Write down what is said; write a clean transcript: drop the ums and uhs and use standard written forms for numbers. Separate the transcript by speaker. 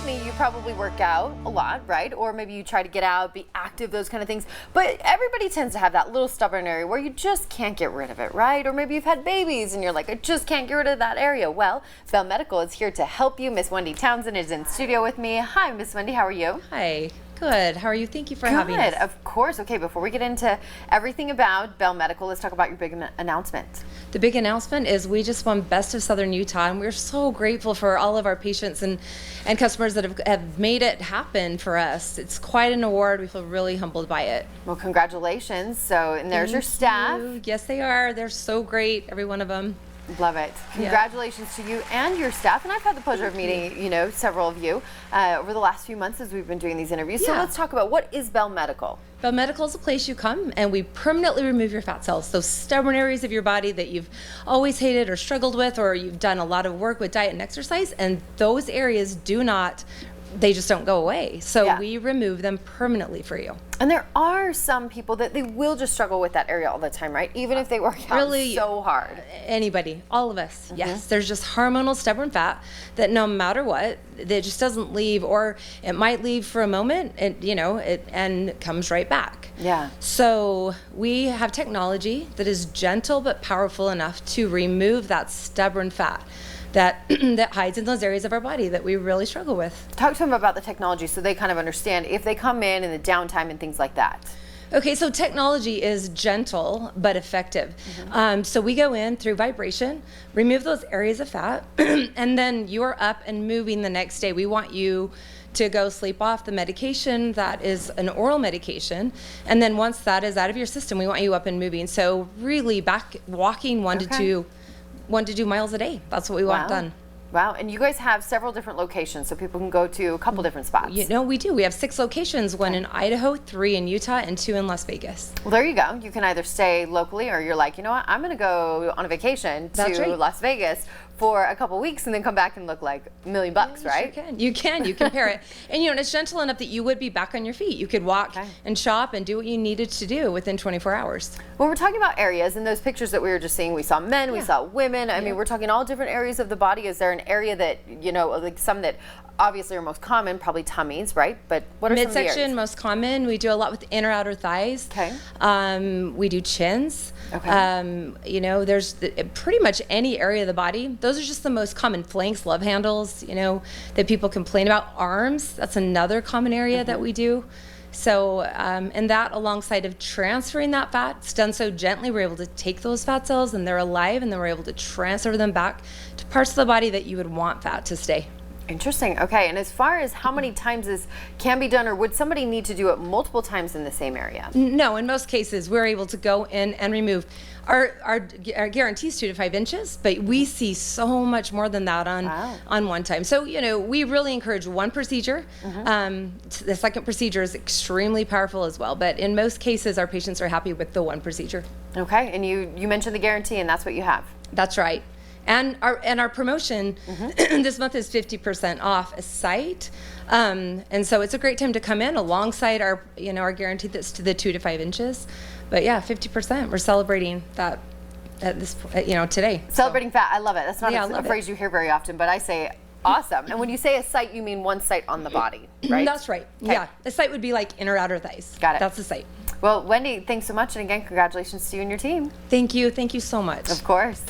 Speaker 1: me, you probably work out a lot, right? Or maybe you try to get out, be active, those kind of things. But everybody tends to have that little stubborn area where you just can't get rid of it, right? Or maybe you've had babies and you're like, I just can't get rid of that area. Well, Belle Medical is here to help you. Miss Wendy Townsend is in studio with me. Hi, Miss Wendy, how are you?
Speaker 2: Hi. Good. How are you? Thank you for having us.
Speaker 1: Good, of course. Okay, before we get into everything about Belle Medical, let's talk about your big announcement.
Speaker 2: The big announcement is we just won Best of Southern Utah, and we're so grateful for all of our patients and customers that have made it happen for us. It's quite an award. We feel really humbled by it.
Speaker 1: Well, congratulations. So, and there's your staff.
Speaker 2: Yes, they are. They're so great, every one of them.
Speaker 1: Love it. Congratulations to you and your staff. And I've had the pleasure of meeting, several of you over the last few months as we've been doing these interviews. So let's talk about, what is Belle Medical?
Speaker 2: Belle Medical is a place you come and we permanently remove your fat cells, those stubborn areas of your body that you've always hated or struggled with, or you've done a lot of work with diet and exercise, and those areas they just don't go away. So we remove them permanently for you.
Speaker 1: And there are some people that they will just struggle with that area all the time, right? Even if they work out so hard.
Speaker 2: Anybody, all of us, yes. There's just hormonal stubborn fat that no matter what, that just doesn't leave, or it might leave for a moment, and comes right back.
Speaker 1: Yeah.
Speaker 2: So we have technology that is gentle but powerful enough to remove that stubborn fat that hides in those areas of our body that we really struggle with.
Speaker 1: Talk to them about the technology so they kind of understand if they come in the downtime and things like that.
Speaker 2: Okay, so technology is gentle but effective. So we go in through vibration, remove those areas of fat, and then you're up and moving the next day. We want you to go sleep off the medication that is an oral medication, and then once that is out of your system, we want you up and moving. So really back walking 1 to 2 miles a day. That's what we want done.
Speaker 1: Wow, and you guys have several different locations, so people can go to a couple different spots.
Speaker 2: We do. We have 6 locations, 1 in Idaho, 3 in Utah, and 2 in Las Vegas.
Speaker 1: Well, there you go. You can either stay locally, or you're like, you know what, I'm going to go on a vacation to Las Vegas for a couple weeks and then come back and look like $1 million, right?
Speaker 2: Sure can. You can pair it. And it's gentle enough that you would be back on your feet. You could walk and shop and do what you needed to do within 24 hours.
Speaker 1: When we're talking about areas, in those pictures that we were just seeing, we saw men, we saw women. I mean, we're talking all different areas of the body. Is there an area that, like some that obviously are most common, probably tummies, right? But what are some of the areas?
Speaker 2: Midsection, most common. We do a lot with inner outer thighs.
Speaker 1: Okay.
Speaker 2: We do chins.
Speaker 1: Okay.
Speaker 2: There's pretty much any area of the body. Those are just the most common. Flanks, love handles, that people complain about. Arms, that's another common area that we do. So, and that alongside of transferring that fat, it's done so gently, we're able to take those fat cells and they're alive, and then we're able to transfer them back to parts of the body that you would want fat to stay.
Speaker 1: Interesting. Okay, and as far as how many times this can be done, or would somebody need to do it multiple times in the same area?
Speaker 2: No, in most cases, we're able to go in and remove. Our guarantee is 2 to 5 inches, but we see so much more than that on one time. So, we really encourage one procedure. The second procedure is extremely powerful as well, but in most cases, our patients are happy with the one procedure.
Speaker 1: Okay, and you mentioned the guarantee, and that's what you have.
Speaker 2: That's right. And our promotion this month is 50% off a site, and so it's a great time to come in alongside our guarantee that's to the 2 to 5 inches. But 50%. We're celebrating that at this today.
Speaker 1: Celebrating fat, I love it. That's not a phrase you hear very often, but I say awesome. And when you say a site, you mean one site on the body, right?
Speaker 2: That's right. Okay. Yeah, a site would be like inner outer thighs.
Speaker 1: Got it.
Speaker 2: That's the site.
Speaker 1: Well, Wendy, thanks so much, and again, congratulations to you and your team.
Speaker 2: Thank you. Thank you so much.
Speaker 1: Of course.